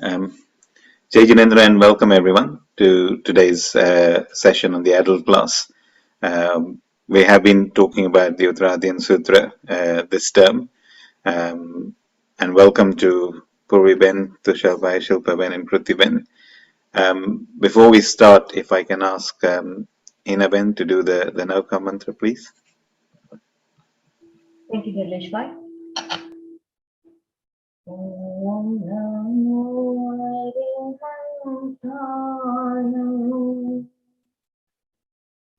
Um, Jai Jinendra and welcome everyone to today's session on the adult class. We have been talking about the Uttaradhyana Sutra this term. And welcome to Purvi Ben, Tushar Bhai, Shilpa Ben and Kruti Ben. Before we start, if I can ask Hinaben to do the Nauka mantra, please. Thank you, Nilesh Bhai. Om Namo Arihantana.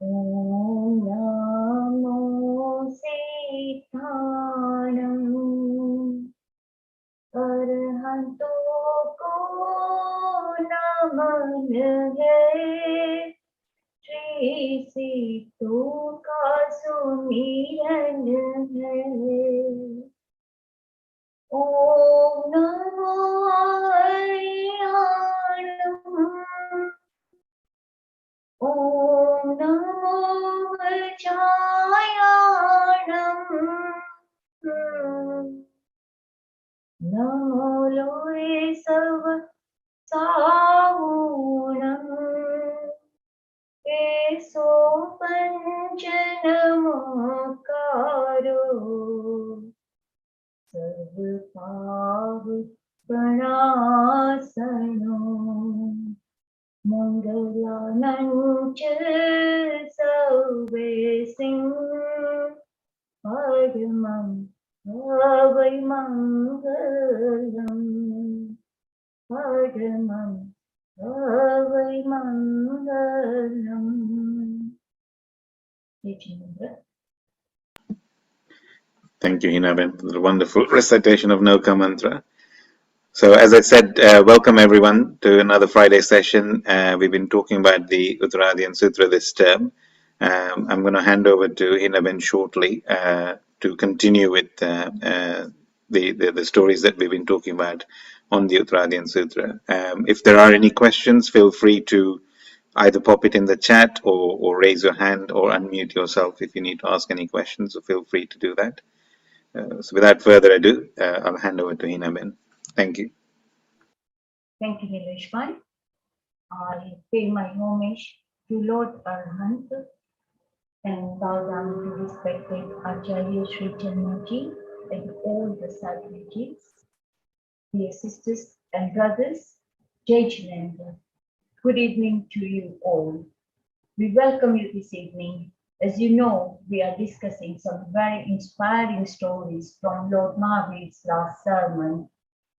Om Namo Siddhanam. Arhanto ko naman hai. Shri Sito ka sumiran hai. Om Namo Arihanam. Om Namo Vajayanam. Namo Loe Sarva Sahunam. Eso Panchanamakaro. Sarvapavu Pranasano. Mangalanancha Sarve Singh Paramam Avai Mangalam Paramam Avai Mangalam. Thank you, Hinaben, for the wonderful recitation of Nauka mantra. So as I said, welcome everyone to another Friday session. We've been talking about the Uttaradhyana Sutra this term. I'm going to hand over to Hinaben shortly to continue with the stories that we've been talking about on the Uttaradhyana Sutra. If there are any questions, feel free to either pop it in the chat or raise your hand or unmute yourself if you need to ask any questions, so feel free to do that. So without further ado, I'll hand over to Hinaben. Thank you. Thank you, Nilesh Bhai. I pay my homage to Lord Arhant and bow down to respected Acharya Sri Chanmaji and all the Sadhgurus, dear sisters and brothers. Jai Jinendra. Good evening to you all. We welcome you this evening. As you know, we are discussing some very inspiring stories from Lord Mahavir's last sermon,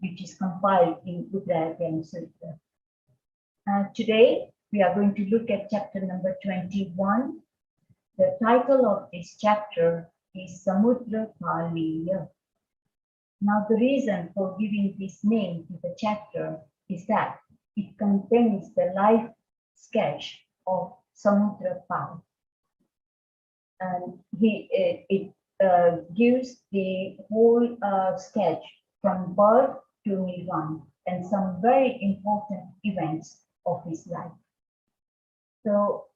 which is compiled in Uttaradhyana Sutra. Today, we are going to look at chapter number 21. The title of this chapter is Samudra Paliya. Now, the reason for giving this name to the chapter is that it contains the life sketch of Samudra Pal. And it gives the whole sketch from birth to Nirvana and some very important events of his life. So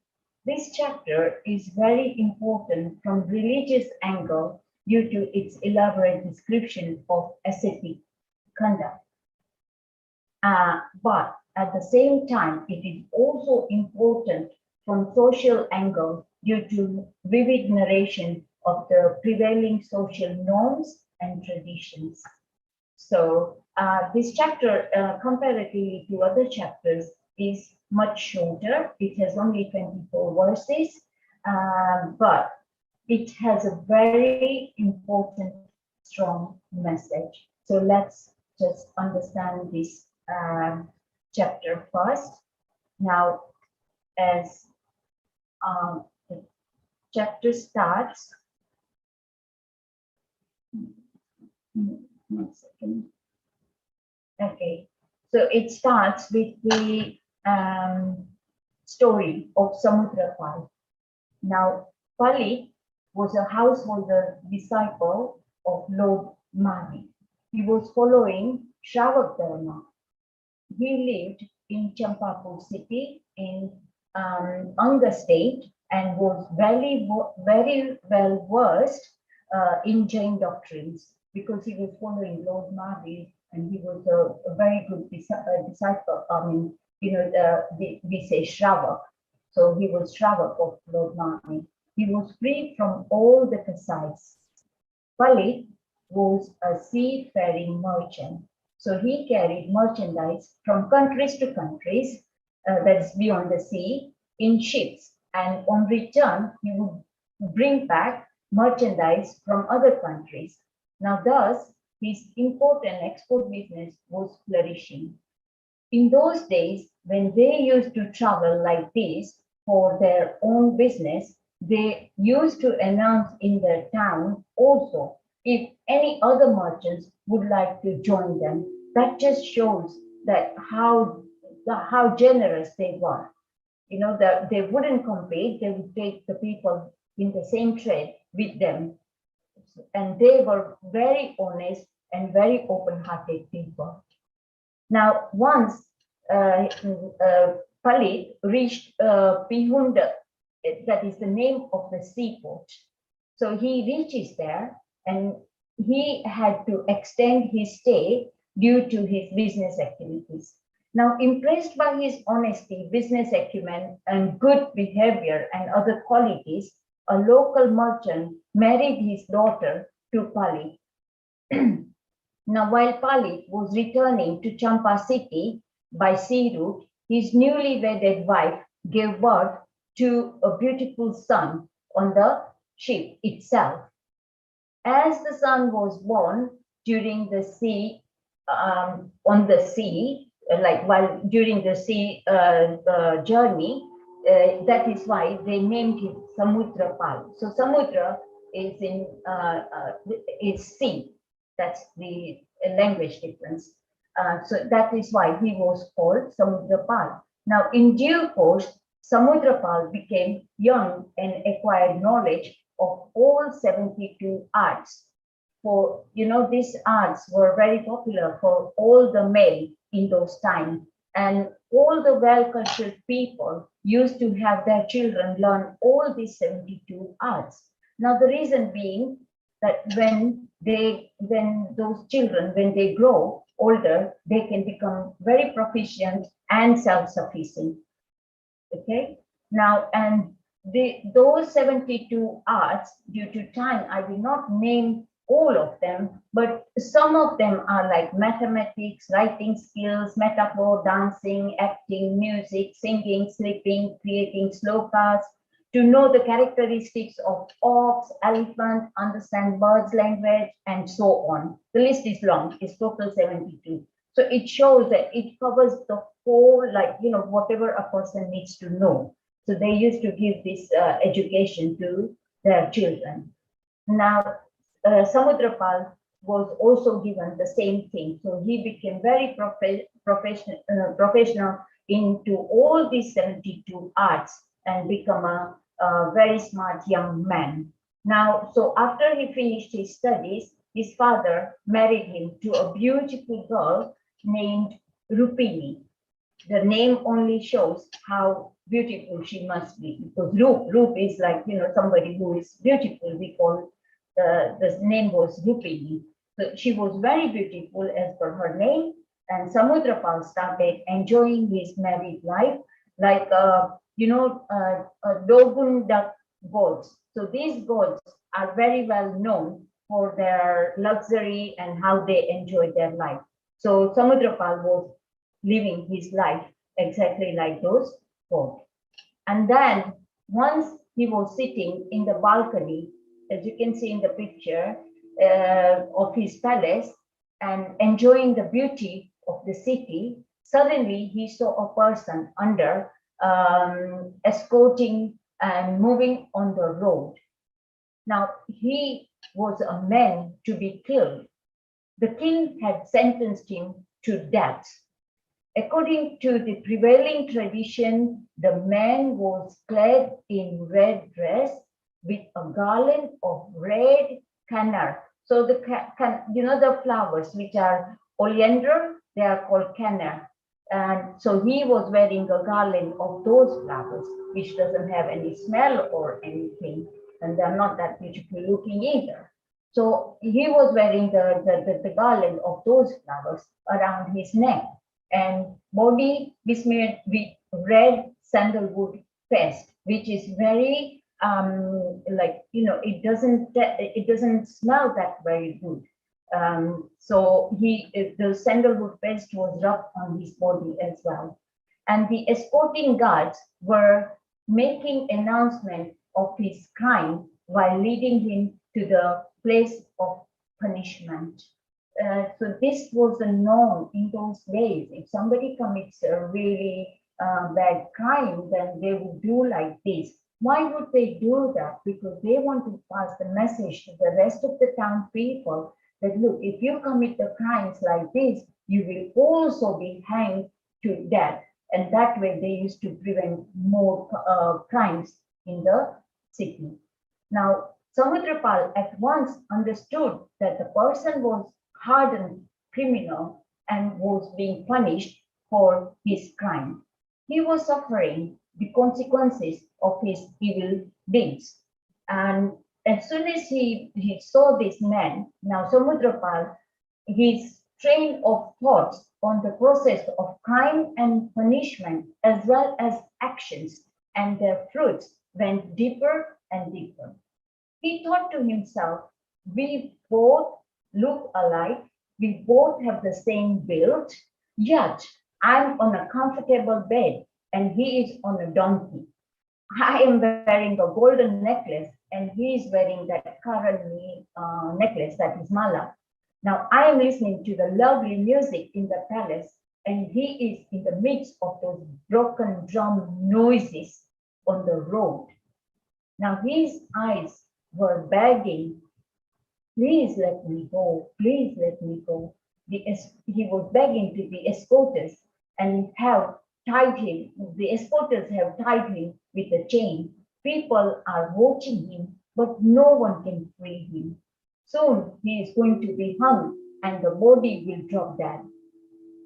this chapter is very important from religious angle due to its elaborate description of ascetic conduct. But at the same time, it is also important from social angle due to vivid narration of the prevailing social norms and traditions. So this chapter, comparatively to other chapters, is much shorter. It has only 24 verses, but it has a very important, strong message. So let's just understand this chapter first. Now, as the chapter starts, one second. Okay, so it starts with the story of Samudra Pali. Now, Pali was a householder disciple of Lord Mahavir. He was following Shravak Dharma. He lived in Champapur city in Anga state and was very well versed in Jain doctrines because he was following Lord Mahavir and he was a very good disciple. I mean, we say Shravak. So he was Shravak of Lord Nani. He was free from all the Kasais. Palit was a seafaring merchant. So he carried merchandise from countries to countries, that is beyond the sea, in ships. And on return, he would bring back merchandise from other countries. Now, thus, his import and export business was flourishing. In those days, when they used to travel like this for their own business, they used to announce in their town also if any other merchants would like to join them. That just shows that how generous they were. That they wouldn't compete, they would take the people in the same trade with them. And they were very honest and very open-hearted people. Now, once Palit reached Pihunda, that is the name of the seaport. So he reaches there and he had to extend his stay due to his business activities. Now, impressed by his honesty, business acumen, and good behavior and other qualities, a local merchant married his daughter to Palit. Now, while Palit was returning to Champa city by sea route, his newly wedded wife gave birth to a beautiful son on the ship itself. As the son was born during the sea, on the sea, during the sea journey, that is why they named him Samudra Pal. So Samudra is is sea. That's the language difference. So that is why he was called Samudrapal. Now, in due course, Samudrapal became young and acquired knowledge of all 72 arts. For, these arts were very popular for all the men in those times. And all the well-cultured people used to have their children learn all these 72 arts. Now, the reason being that when those children, when they grow older, they can become very proficient and self-sufficient. Okay. Now, and those 72 arts, due to time, I will not name all of them, but some of them are like mathematics, writing skills, metaphor, dancing, acting, music, singing, sleeping, creating slokas, to know the characteristics of ox, elephant, understand birds' language, and so on. The list is long, it's total 72. So it shows that it covers the whole, whatever a person needs to know. So they used to give this education to their children. Now, Samudrapal was also given the same thing. So he became very professional into all these 72 arts and become a very smart young man. Now, so after he finished his studies, his father married him to a beautiful girl named Rupini. The name only shows how beautiful she must be, because Rup is like, somebody who is beautiful. We call the name was Rupini. So she was very beautiful as per her name, and Samudrapal started enjoying his married life like Dogun duck gods. So these gods are very well known for their luxury and how they enjoy their life. So Samudrapal was living his life exactly like those gods. And then once he was sitting in the balcony, as you can see in the picture, of his palace and enjoying the beauty of the city, suddenly he saw a person under escorting and moving on the road. Now, he was a man to be killed. The king had sentenced him to death. According to the prevailing tradition, the man was clad in red dress with a garland of red canna. So the the flowers which are oleander, they are called canna. And so he was wearing a garland of those flowers, which doesn't have any smell or anything, and they're not that beautiful looking either. So he was wearing the garland of those flowers around his neck, and body besmeared with red sandalwood paste, which is very like, it doesn't smell that very good. So the sandalwood paste was rubbed on his body as well. And the escorting guards were making announcement of his crime while leading him to the place of punishment. So this was a norm in those days. If somebody commits a really bad crime, then they would do like this. Why would they do that? Because they want to pass the message to the rest of the town people that, look, if you commit the crimes like this, you will also be hanged to death. And that way they used to prevent more crimes in the city. Now, Samudrapal at once understood that the person was hardened criminal and was being punished for his crime. He was suffering the consequences of his evil deeds. And as soon as he saw this man, now Samudrapal, his train of thoughts on the process of crime and punishment, as well as actions and their fruits, went deeper and deeper. He thought to himself, we both look alike, we both have the same build, yet I'm on a comfortable bed and he is on a donkey. I am wearing a golden necklace and he is wearing that Karani necklace, that is mala. Now I am listening to the lovely music in the palace and he is in the midst of those broken drum noises on the road. Now his eyes were begging, please let me go, please let me go. He was begging to be escorted and have tied him, the escorters have tied him with a chain. People are watching him, but no one can free him. Soon he is going to be hung and the body will drop dead.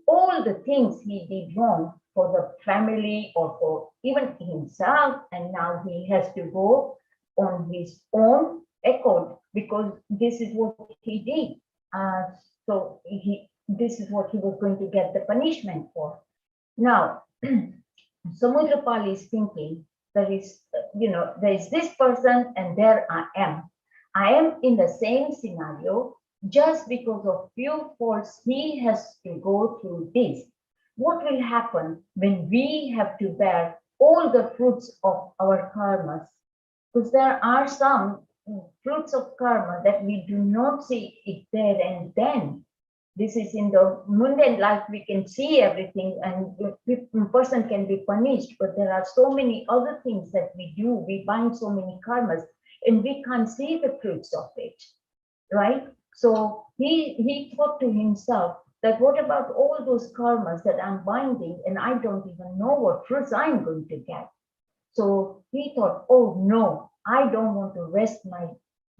All the things he did wrong for the family or for even himself, and now he has to go on his own accord because this is what he did. This is what he was going to get the punishment for. Now, Samudrapal is thinking, there is this person and there I am. I am in the same scenario just because of few faults he has to go through this. What will happen when we have to bear all the fruits of our karmas? Because there are some fruits of karma that we do not see it there and then. This is in the mundane life, we can see everything and a person can be punished, but there are so many other things that we do. We bind so many karmas and we can't see the fruits of it, right? So he thought to himself that what about all those karmas that I'm binding and I don't even know what fruits I'm going to get. So he thought, oh no, I don't want to waste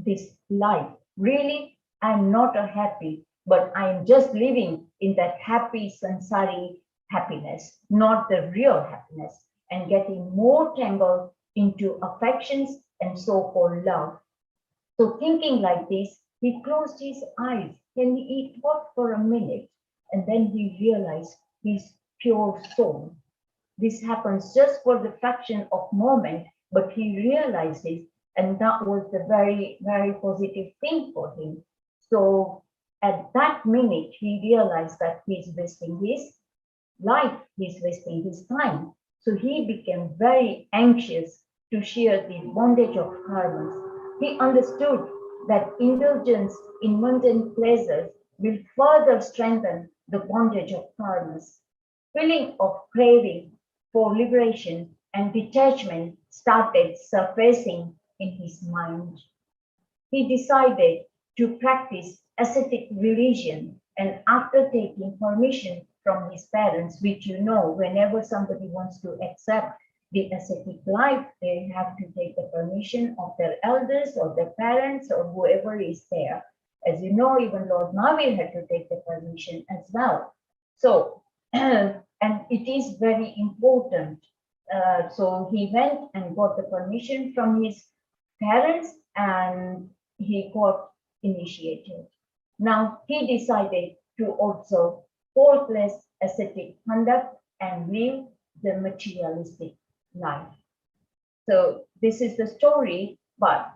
this life. Really, I'm not a happy, but I'm just living in that happy sansari happiness, not the real happiness, and getting more tangled into affections and so-called love. So thinking like this, he closed his eyes and he thought for a minute, and then he realized his pure soul. This happens just for the fraction of moment, but he realized it, and that was the very, very positive thing for him. So at that minute, he realized that he's wasting his life, he's wasting his time. So he became very anxious to share the bondage of karmas. He understood that indulgence in mundane pleasures will further strengthen the bondage of karmas. Feeling of craving for liberation and detachment started surfacing in his mind. He decided to practice ascetic religion, and after taking permission from his parents, which whenever somebody wants to accept the ascetic life, they have to take the permission of their elders or their parents or whoever is there. As you know, even Lord Mahavir had to take the permission as well. So, and it is very important. So he went and got the permission from his parents, and he got initiated. Now he decided to observe faultless ascetic conduct and live the materialistic life. So this is the story, but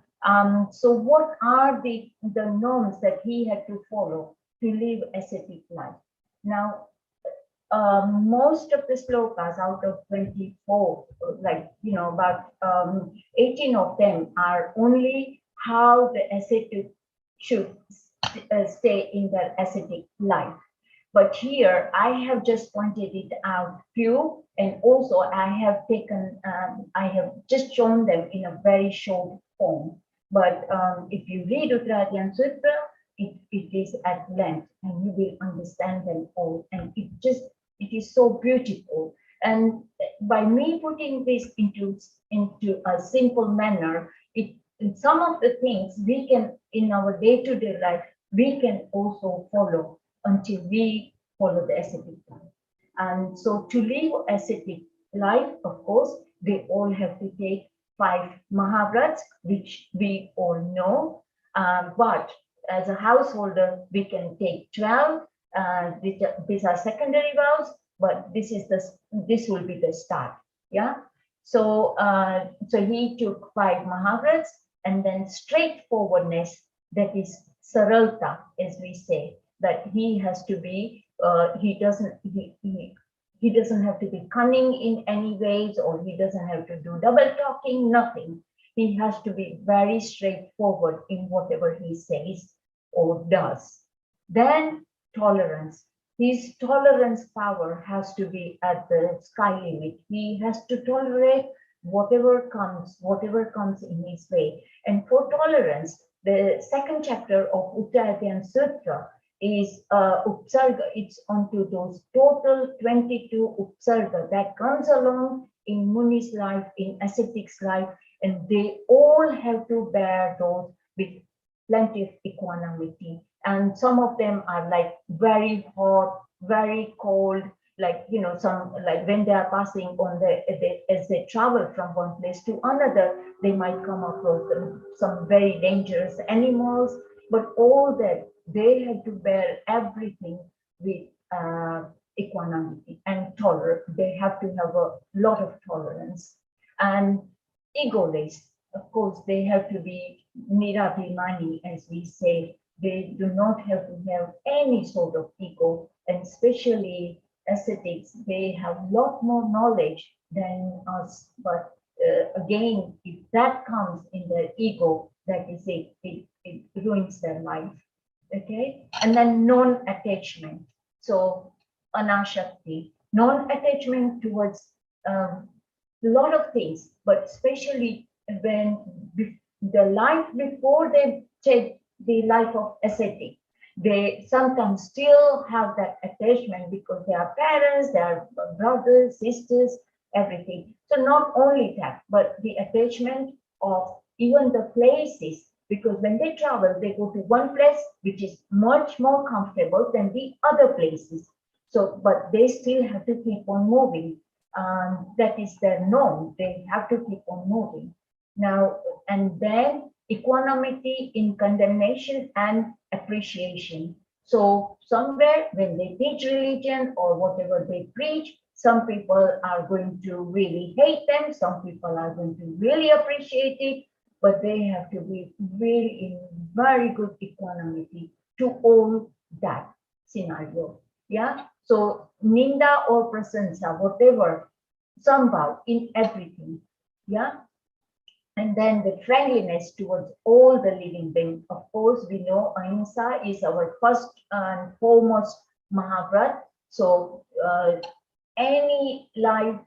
so what are the norms that he had to follow to live ascetic life? Now, most of the slokas out of 24, like, about 18 of them are only how the ascetic should stay in their ascetic life. But here I have just pointed it out few, and also I have taken, I have just shown them in a very short form. But if you read Uttaradhyana Sutra, it is at length, and you will understand them all. And it is so beautiful. And by me putting this into a simple manner, in some of the things we can, in our day-to-day life, we can also follow until we follow the ascetic life. And so to live ascetic life, of course, they all have to take 5 Mahavrats, which we all know. But as a householder, we can take 12. These are secondary vows, but this will be the start. Yeah. So so he took 5 Mahavrats, and then straightforwardness, that is saralta, as we say, that he has to be, he doesn't have to be cunning in any ways, or he doesn't have to do double talking, nothing. He has to be very straightforward in whatever he says or does. Then tolerance. His tolerance power has to be at the sky limit. He has to tolerate whatever comes in his way. And for tolerance, the 2nd chapter of Uttaradhyana Sutra is upsarga. It's onto those total 22 upsarga that comes along in Muni's life, in ascetic's life, and they all have to bear those with plenty of equanimity. And some of them are like very hot, very cold, like, some, like when they are passing on as they travel from one place to another, they might come across some very dangerous animals, but all that, they have to bear everything with equanimity and tolerance. They have to have a lot of tolerance. And egoless, of course, they have to be nirabhimani, as we say. They do not have to have any sort of ego, and especially ascetics, they have a lot more knowledge than us. But again, if that comes in their ego, that is it ruins their life. Okay, and then non-attachment. So anashakti, non-attachment towards a lot of things, but especially when the life before they take the life of ascetic, they sometimes still have that attachment because they are parents, they are brothers, sisters, everything. So not only that, but the attachment of even the places, because when they travel, they go to one place which is much more comfortable than the other places. So, but they still have to keep on moving. That is their norm. They have to keep on moving. Now, and then equanimity in condemnation and appreciation. So somewhere when they teach religion or whatever they preach, some people are going to really hate them, some people are going to really appreciate it, but they have to be really in very good equanimity to all that scenario. Yeah. So ninda or prasansa, whatever, sambhav in everything. Yeah. And then the friendliness towards all the living beings. Of course, we know ahimsa is our first and foremost Mahavrat. So any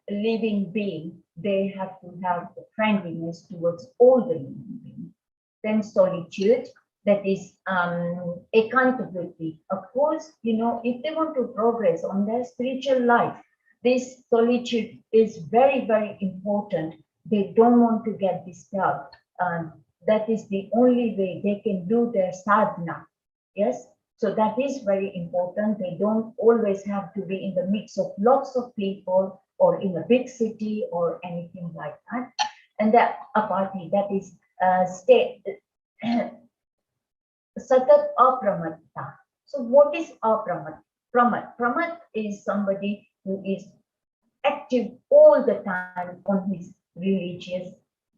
living being, they have to have the friendliness towards all the living beings. Then solitude, that is accountability. Of course, if they want to progress on their spiritual life, this solitude is very, very important. They don't want to get disturbed. That is the only way they can do their sadhana. Yes, so that is very important. They don't always have to be in the midst of lots of people or in a big city or anything like that. And that apathy, that is Satat apramatta. So what is apramat? Pramat is somebody who is active all the time on his religious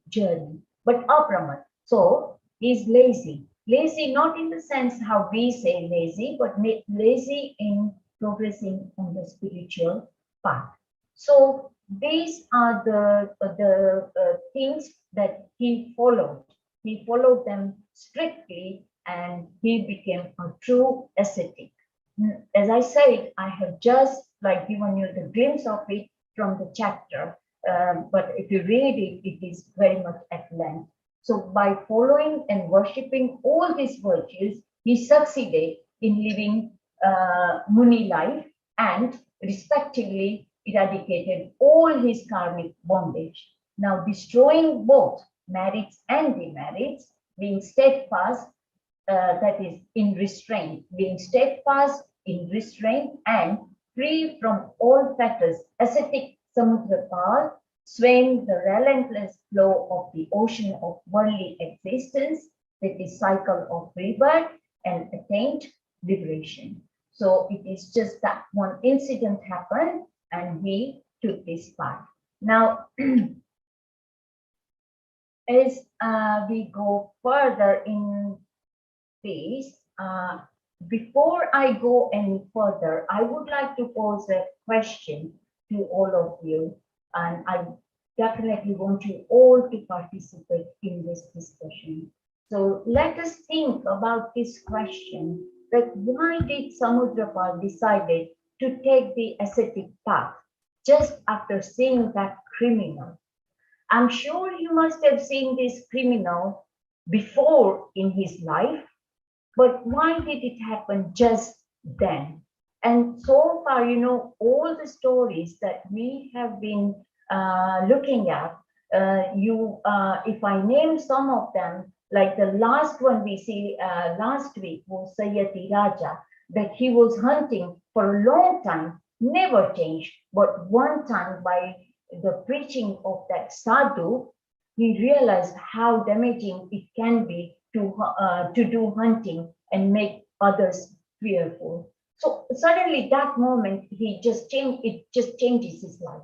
journey, but apramat. So he's lazy. Lazy not in the sense how we say lazy, but lazy in progressing on the spiritual path. So these are the things that he followed. He followed them strictly, and he became a true ascetic. As I said, I have just like given you the glimpse of it from the chapter, but if you read it, it is very much at length. So by following and worshipping all these virtues, he succeeded in living Muni life and respectively eradicated all his karmic bondage. Now destroying both merits and demerits, being steadfast, that is in restraint, being steadfast in restraint and free from all fetters, ascetic Samudra path, swaying the relentless flow of the ocean of worldly existence with the cycle of rebirth and attained liberation. So it is just that one incident happened and he took this path. Now, as we go further in this, before I go any further, I would like to pose a question to all of you, and I definitely want you all to participate in this discussion. So let us think about this question, that why did Samudrapal decided to take the ascetic path just after seeing that criminal? I'm sure you must have seen this criminal before in his life, but why did it happen just then? And so far, all the stories that we have been looking at, if I name some of them, like the last one we see last week was Sayyati Raja, that he was hunting for a long time, never changed. But one time, by the preaching of that sadhu, he realized how damaging it can be to do hunting and make others fearful. So suddenly that moment he just changed, it just changes his life.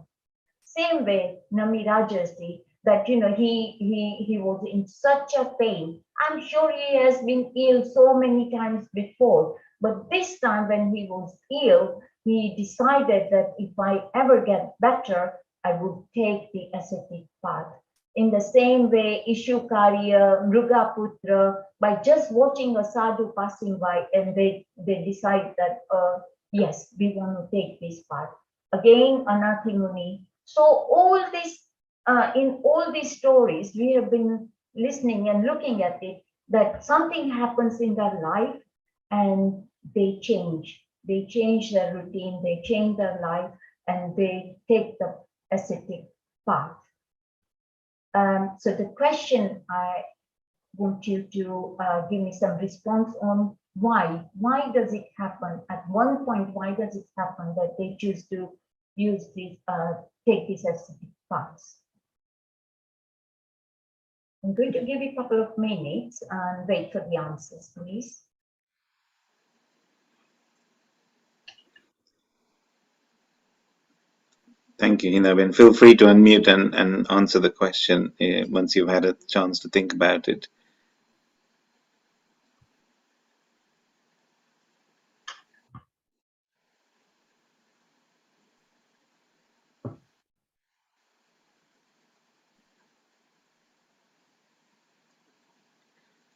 Same way Nami Rajarsi, that he was in such a pain. I'm sure he has been ill so many times before, but this time when he was ill, he decided that if I ever get better, I would take the ascetic path. In the same way, Ishukarya, Mrugaputra, by just watching a sadhu passing by, and they decide that, yes, we want to take this path. Again, Anathi Muni. So all this, in all these stories, we have been listening and looking at it, that something happens in their life and they change. They change their routine, they change their life, and they take the ascetic path. So the question, I want you to give me some response on why. Why does it happen? At one point, why does it happen that they choose to use this, take this ascetic paths? I'm going to give you a couple of minutes and wait for the answers, please. Thank you, Hinaben. Feel free to unmute and answer the question once you've had a chance to think about it.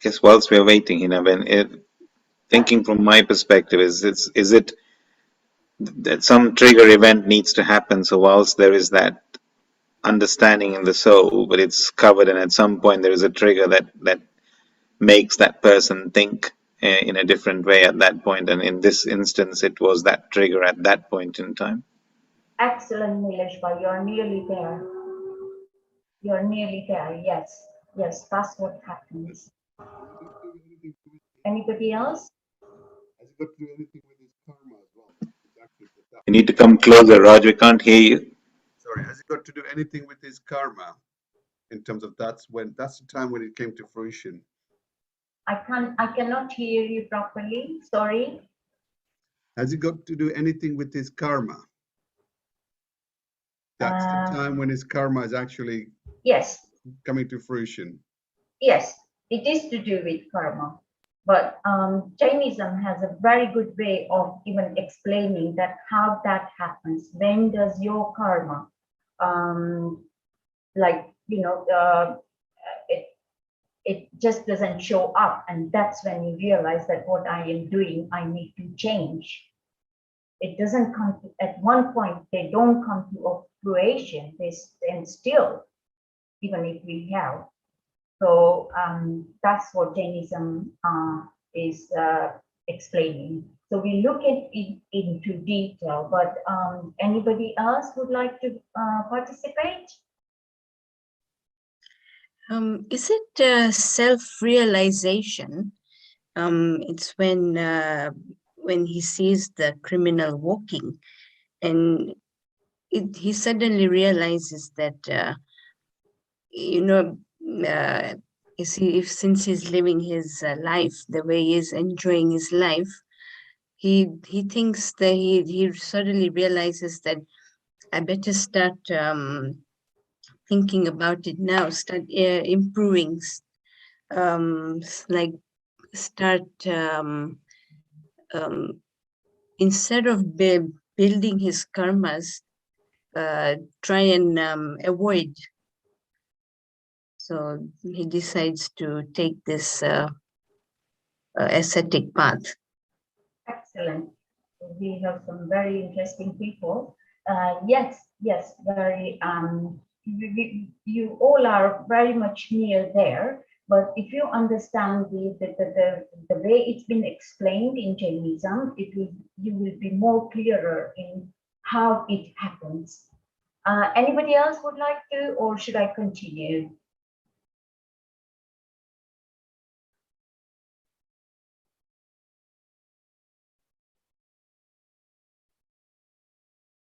Guess whilst we're waiting, Hinaben, thinking from my perspective, is it that some trigger event needs to happen? So whilst there is that understanding in the soul, but it's covered, and at some point there is a trigger that makes that person think in a different way at that point, and in this instance it was that trigger at that point in time. Excellent, Nileshbhai, you're nearly there. You're nearly there, yes. Yes, that's what happens. Anybody else? Has it got to do anything with his karma as well? Exactly. You need to come closer, Raj, we can't hear you. Sorry, has it got to do anything with his karma? In terms of that's the time when it came to fruition. I cannot hear you properly. Sorry. Has it got to do anything with his karma? That's the time when his karma is actually Yes, coming to fruition. yes, it is to do with karma. But Jainism has a very good way of even explaining that how that happens. When does your karma, like, you know, it just doesn't show up, and that's when you realize that what I am doing, I need to change. It doesn't come to, at one point, they don't come to a fruition, they stand still, even if we have. So that's what Jainism is explaining. So we look at it into detail, but anybody else would like to participate? Is it self-realization? It's when he sees the criminal walking, and he suddenly realizes that you know, since he's living his life the way he is enjoying his life, he thinks that he suddenly realizes that I better start thinking about it now, start improving, like start instead of building his karmas, try and avoid. So he decides to take this ascetic path. Excellent. We have some very interesting people. Yes, very. You all are very much near there. But if you understand the way it's been explained in Jainism, you will be more clearer in how it happens. Anybody else would like to, or should I continue?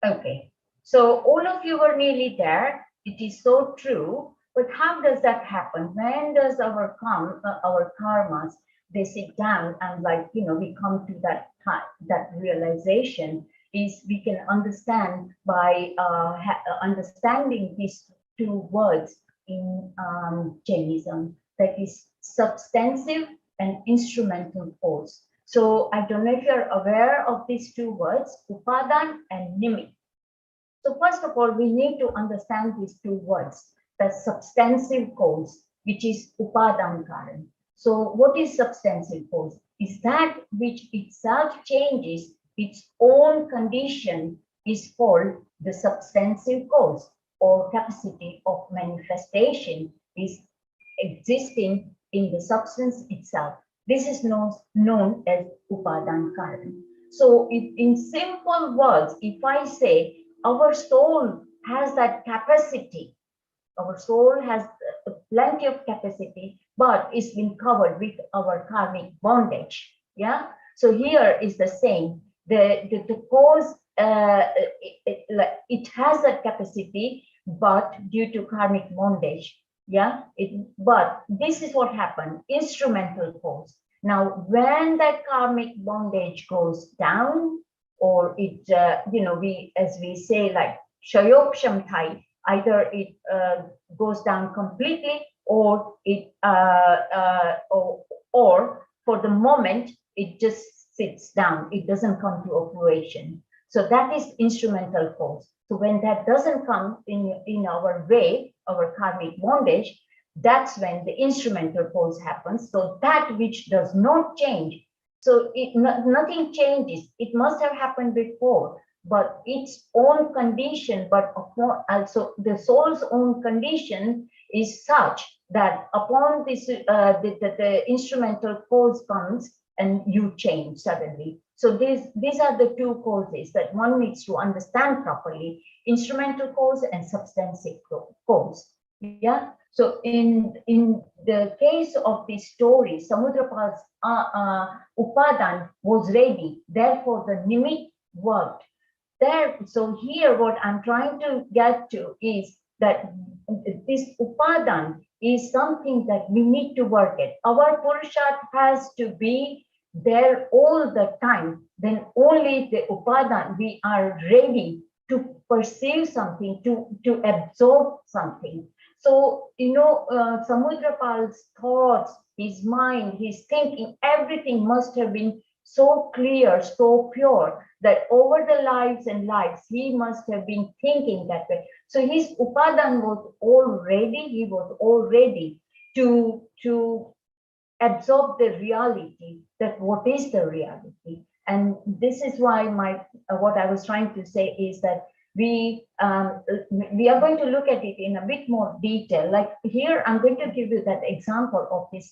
Okay, so all of you were nearly there. It is so true. But how does that happen? When does our karmas, they sit down and, like, you know, we come to that realization is we can understand by understanding these two words in Jainism, that is substantive and instrumental cause. So I don't know if you're aware of these two words, upadan and nimit. So first of all, we need to understand these two words, the substantive cause, which is upadan karan. So what is substantive cause? Is that which itself changes its own condition is called the substantive cause, or capacity of manifestation is existing in the substance itself. This is known as upadan karan. So if, in simple words, if I say our soul has that capacity, our soul has plenty of capacity, but it's been covered with our karmic bondage. Yeah. So here is the same. The cause, it has that capacity, but due to karmic bondage. Yeah. But this is what happened. Instrumental cause. Now, when that karmic bondage goes down, or it, as we say, like shayopsham thai, either it goes down completely, or it or for the moment it just sits down. It doesn't come to operation. So that is instrumental cause. So when that doesn't come in our way, our karmic bondage, that's when the instrumental cause happens. So that which does not change. So nothing changes. It must have happened before, but its own condition, but also the soul's own condition is such that upon this, the instrumental cause comes and you change suddenly. So these are the two causes that one needs to understand properly: instrumental cause and substantive cause. Yeah. So in the case of this story, Samudra's upadan was ready, therefore the nimit worked. So here what I'm trying to get to is that this upadan is something that we need to work at. Our Purusharth has to be there all the time. Then only the Upadan, we are ready to perceive something, to absorb something. So, Samudrapal's thoughts, his mind, his thinking, everything must have been so clear, so pure, that over the lives and lives, he must have been thinking that way. So his Upadan was all ready, he was all ready to absorb the reality, that what is the reality. And this is why what I was trying to say is that we are going to look at it in a bit more detail. Like here, I'm going to give you that example of this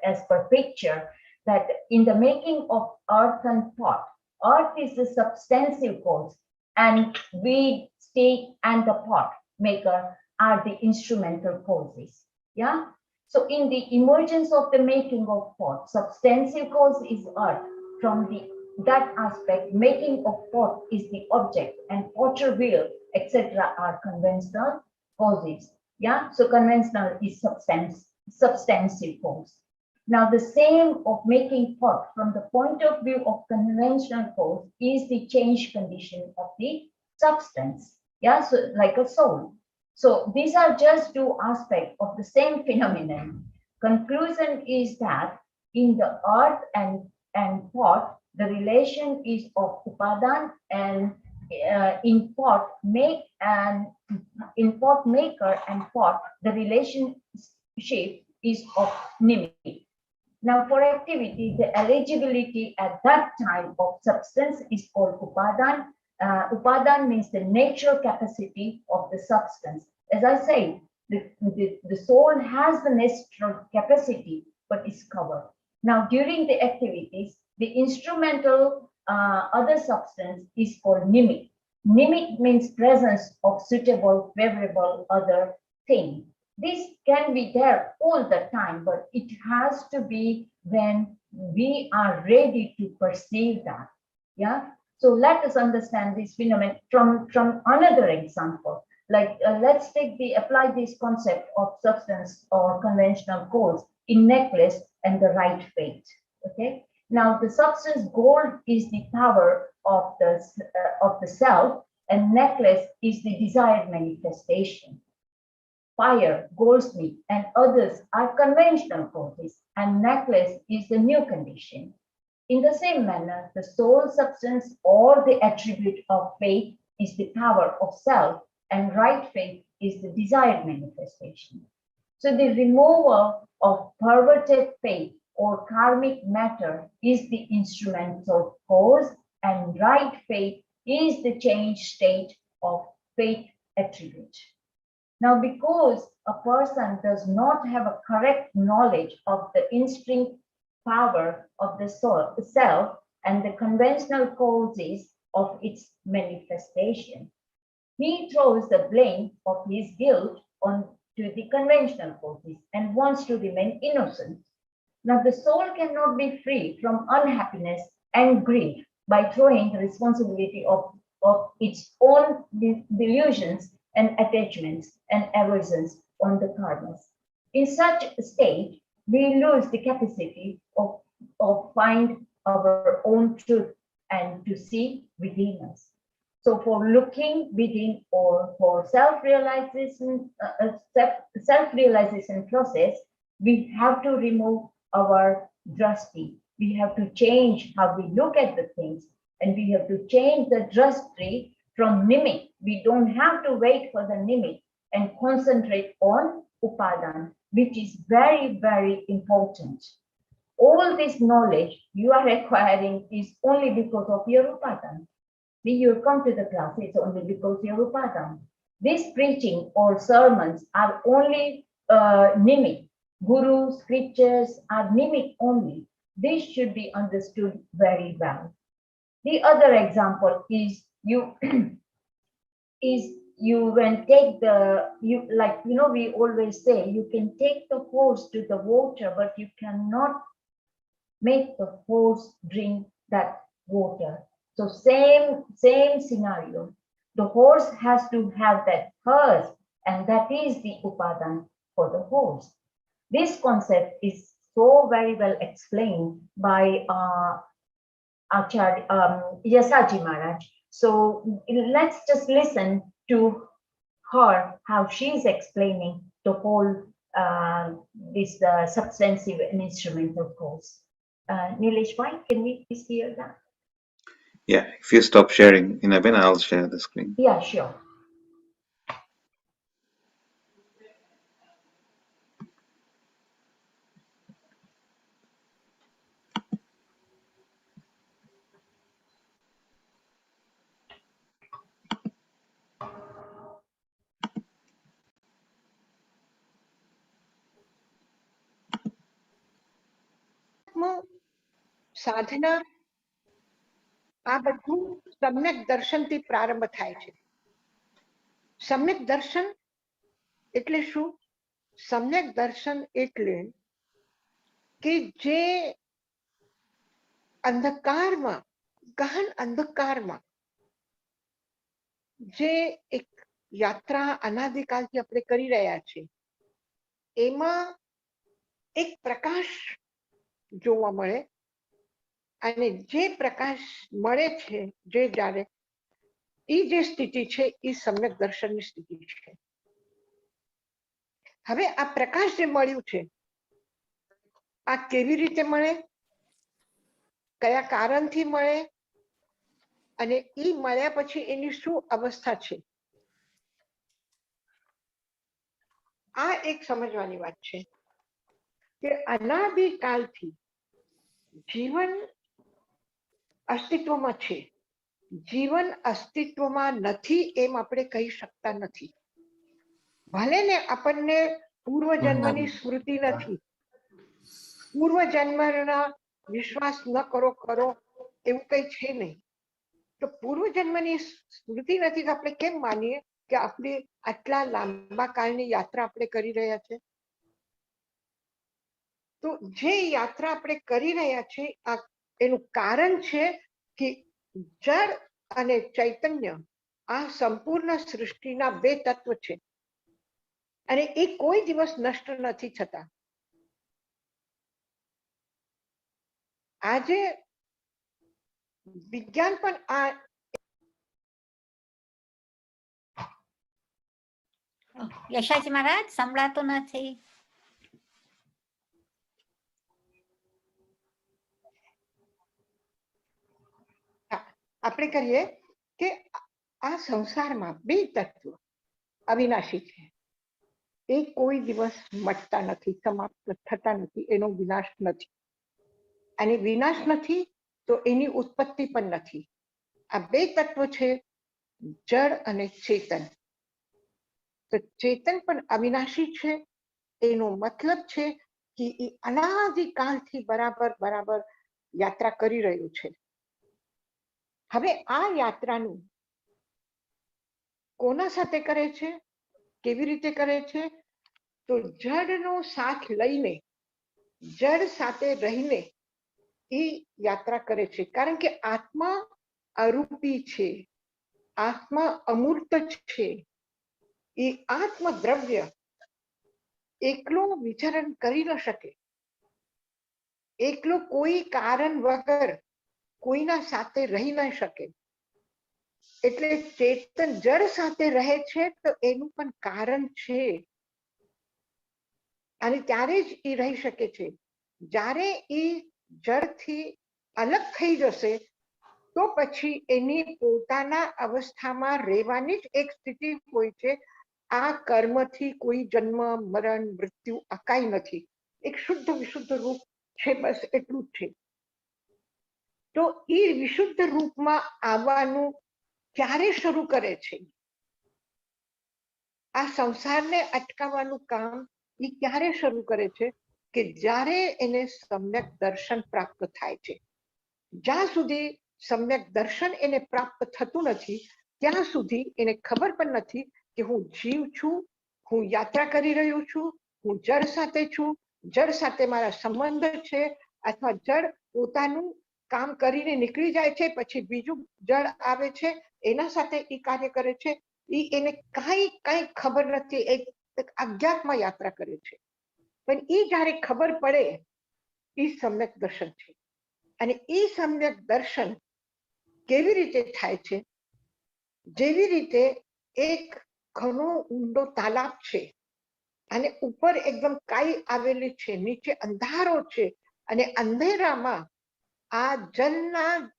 as per picture, that in the making of earth and pot, earth is the substantive cause, and we, stick, and the pot maker are the instrumental causes. Yeah. So in the emergence of the making of pot, substantive cause is earth. From that aspect, making of pot is the object, and potter wheel, etc. are conventional causes. Yeah. So conventional is substantive cause. Now, the same of making pot from the point of view of conventional cause is the change condition of the substance. Yeah, so like a soul. So these are just two aspects of the same phenomenon. Conclusion is that in the earth and pot, the relation is of upadan, and in pot maker and pot, the relationship is of nimic. Now, for activity, the eligibility at that time of substance is called upadan. Upadan means the natural capacity of the substance. As I say, the soul has the natural capacity, but is covered. Now, during the activities, the instrumental other substance is called nimic. Nimic means presence of suitable, favorable other thing. This can be there all the time, but it has to be when we are ready to perceive that. Yeah. So let us understand this phenomenon from another example. Like let's apply this concept of substance or conventional cause in necklace and the right fate. Okay. Now the substance gold is the power of the self, and necklace is the desired manifestation. Fire, goldsmith, and others are conventional causes, and necklace is the new condition. In the same manner, the soul substance or the attribute of faith is the power of self, and right faith is the desired manifestation. So the removal of perverted faith or karmic matter is the instrumental cause, and right faith is the changed state of faith attribute. Now, because a person does not have a correct knowledge of the instinct power of the soul, the self, and the conventional causes of its manifestation, he throws the blame of his guilt onto the conventional causes and wants to remain innocent. Now, the soul cannot be free from unhappiness and grief by throwing the responsibility of its own delusions and attachments and aversions on the karmas. In such a state, we lose the capacity of find our own truth and to see within us. So for looking within or for self-realization process, we have to remove our drasti. We have to change how we look at the things, and we have to change the drasti from nimic. We don't have to wait for the nimic and concentrate on upadan, which is very, very important. All this knowledge you are acquiring is only because of your upadan. See, you come to the class, it's only because your upadan. This preaching or sermons are only nimic. Guru, scriptures are nimic only. This should be understood very well. The other example is you when take we always say you can take the horse to the water, but you cannot make the horse drink that water. So same scenario. The horse has to have that thirst, and that is the upadan. for the wholes. This concept is so very well explained by Acharya Yasaji Maharaj. So let's just listen to her, how she is explaining the whole this substantive and instrumental cause. Nilesh, why can we please hear that? Yeah, if you stop sharing, Hinaben, I'll share the screen. Yeah, sure. સાધના આ બધું સમ્યક દર્શનથી પ્રારંભ થાય છે. સમ્યક દર્શન એટલે શું? સમ્યક દર્શન એટલે કે જે અંધકારમાં, ગહન અંધકારમાં જે એક યાત્રા અનાદિકાલથી આપણે કરી રહ્યા છીએ, એમાં એક પ્રકાશ જોવા મળે, અને જે પ્રકાશ મળે છે, જે જ્યારે એ જે સ્થિતિ છે એ સમ્યક દર્શનની સ્થિતિ છે. હવે આ પ્રકાશ જે મળ્યું છે, આ કેવી રીતે મળે, કયા કારણથી મળે, અને એ મળ્યા પછી એની શું અવસ્થા છે, આ એક સમજવાની વાત છે કે અનાદિકાલથી જીવન અસ્તિત્વમાં છે. જીવન અસ્તિત્વમાં નથી એમ આપણે કહી શકતા નથી. ભલે ને આપણને પૂર્વજન્મની સ્મૃતિ નથી, પૂર્વજન્મના વિશ્વાસ ન કરો એવું કઈ છે નહીં, તો પૂર્વજન્મની સ્મૃતિ નથી તો આપણે કેમ માનીએ કે આપણે આટલા લાંબા કાળની યાત્રા આપણે કરી રહ્યા છે? તો જે યાત્રા આપણે કરી રહ્યા છીએ એનું કારણ છે કે જળ અને ચૈતન્ય આ સંપૂર્ણ સૃષ્ટિના બે તત્વ છે, અને એ કોઈ દિવસ નષ્ટ નથી થતા. આજે વિજ્ઞાન પણ આ યશાજી મહારાજ સંભળાતો નથી. આપણે કહીએ કે આ સંસારમાં બે તત્વ અવિનાશી છે, એ કોઈ દિવસ મટતા નથી, સમાપ્ત થતા નથી, એનો વિનાશ નથી, અને વિનાશ નથી તો એની ઉત્પત્તિ પણ નથી. આ બે તત્વ છે જળ અને ચેતન. તો ચેતન પણ અવિનાશી છે, એનો મતલબ છે કે એ અનાદિકાલથી બરાબર યાત્રા કરી રહ્યું છે. હવે આ યાત્રાનું કોના સાથે કરે છે, કેવી રીતે કરે છે? તો જળનો સાથ લઈને, જળ સાથે રહીને એ યાત્રા કરે છે. કારણ કે આત્મા અરૂપી છે, આત્મા અમૂર્ત છે. એ આત્મ દ્રવ્ય એકલો વિચરણ કરી ન શકે, એકલો કોઈ કારણ વગર કોઈના સાથે રહી ન શકે. એટલે ચેતન જળ સાથે રહે છે તો એનું પણ કારણ છે, અને ત્યારે જ એ રહી શકે છે. જ્યારે એ જળથી અલગ થઈ જશે તો પછી એની પોતાના અવસ્થામાં રહેવાની જ એક સ્થિતિ હોય છે. આ કર્મથી કોઈ જન્મ મરણ મૃત્યુ આ કાંઈ નથી, એક શુદ્ધ વિશુદ્ધ રૂપ છે, બસ એટલું જ છે. તો એ વિશુદ્ધ રૂપમાં આવવાનું ક્યારે શરૂ કરે છે? આ સંસારને અટકાવવાનું કામ એ ક્યારે શરૂ કરે છે? કે જ્યારે એને સમ્યક દર્શન પ્રાપ્ત થાય છે. જ્યાં સુધી સમ્યક દર્શન એને પ્રાપ્ત થતું નથી ત્યાં સુધી એને ખબર પણ નથી કે હું જીવ છું, હું યાત્રા કરી રહ્યો છું, હું જળ સાથે છું, જળ સાથે મારા સંબંધ છે, અથવા જળ પોતાનું કામ કરીને નીકળી જાય છે, પછી બીજું જળ આવે છે, એના સાથે એ કાર્ય કરે છે. એને કાંઈ ખબર નથી, એક અજ્ઞાતમાં યાત્રા કરે છે. પણ એ જ્યારે ખબર પડે એ સમ્યક દર્શન છે. અને એ સમ્યક દર્શન કેવી રીતે થાય છે? જેવી રીતે એક ઘણો ઊંડો તાલાબ છે અને ઉપર એકદમ કાઈ આવેલી છે, નીચે અંધારો છે, અને અંધેરામાં આ જલના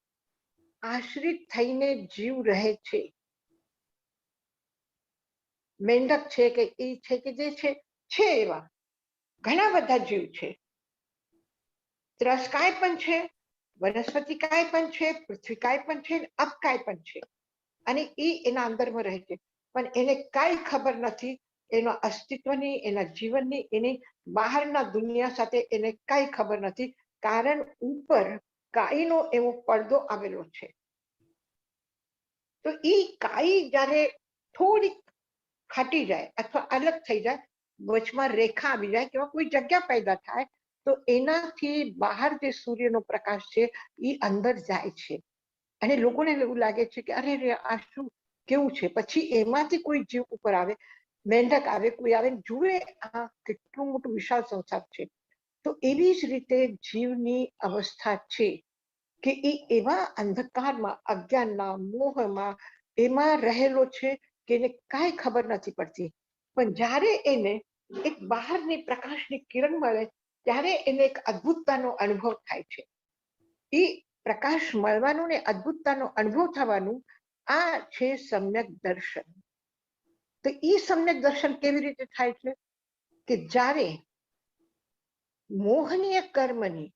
આશ્રિત થઈને જીવ રહે છે. મેંઢક છે કે એ છે કે જે છે એવા ઘણા બધા જીવ છે. ત્રસકાય પણ છે, વનસ્પતિકાય પણ છે, પૃથ્વીકાય પણ છે, અપકાય પણ છે. અને એ એના અંદરમાં રહે છે, પણ એને કાંઈ ખબર નથી એના અસ્તિત્વની, એના જીવનની, એની બહારના દુનિયા સાથે એને કાંઈ ખબર નથી. કારણ ઉપર કાઈનો એવો પડદો આવેલો છે. તો એ કાઈ જ્યારે થોડીક ફાટી જાય અથવા અલગ થઈ જાય, વચમાં રેખા આવી જાય કે કોઈ જગ્યા પેદા થાય, તો એનાથી બહાર જે સૂર્યનો પ્રકાશ છે એ અંદર જાય છે. અને લોકોને એવું લાગે છે કે અરે રે આ શું કેવું છે. પછી એમાંથી કોઈ જીવ ઉપર આવે, મેંઢક આવે, કોઈ આવે, જુએ આ કેટલું મોટું વિશાળ સંસાર છે. તો એવી જ રીતે જીવની અવસ્થા છે કે એ એવા અંધકારમાં, અજ્ઞાનના, મોહમાં એમાં રહેલો છે કે એને કાંઈ ખબર નથી પડતી. પણ જ્યારે એને એક બહારની પ્રકાશની કિરણ મળે ત્યારે એને એક અદ્ભુતતાનો અનુભવ થાય છે. એ પ્રકાશ મળવાનું ને અદ્ભુતતાનો અનુભવ થવાનું આ છે સમ્યક દર્શન. તો એ સમ્યક દર્શન કેવી રીતે થાય છે? કે જ્યારે મોહનીય કર્મની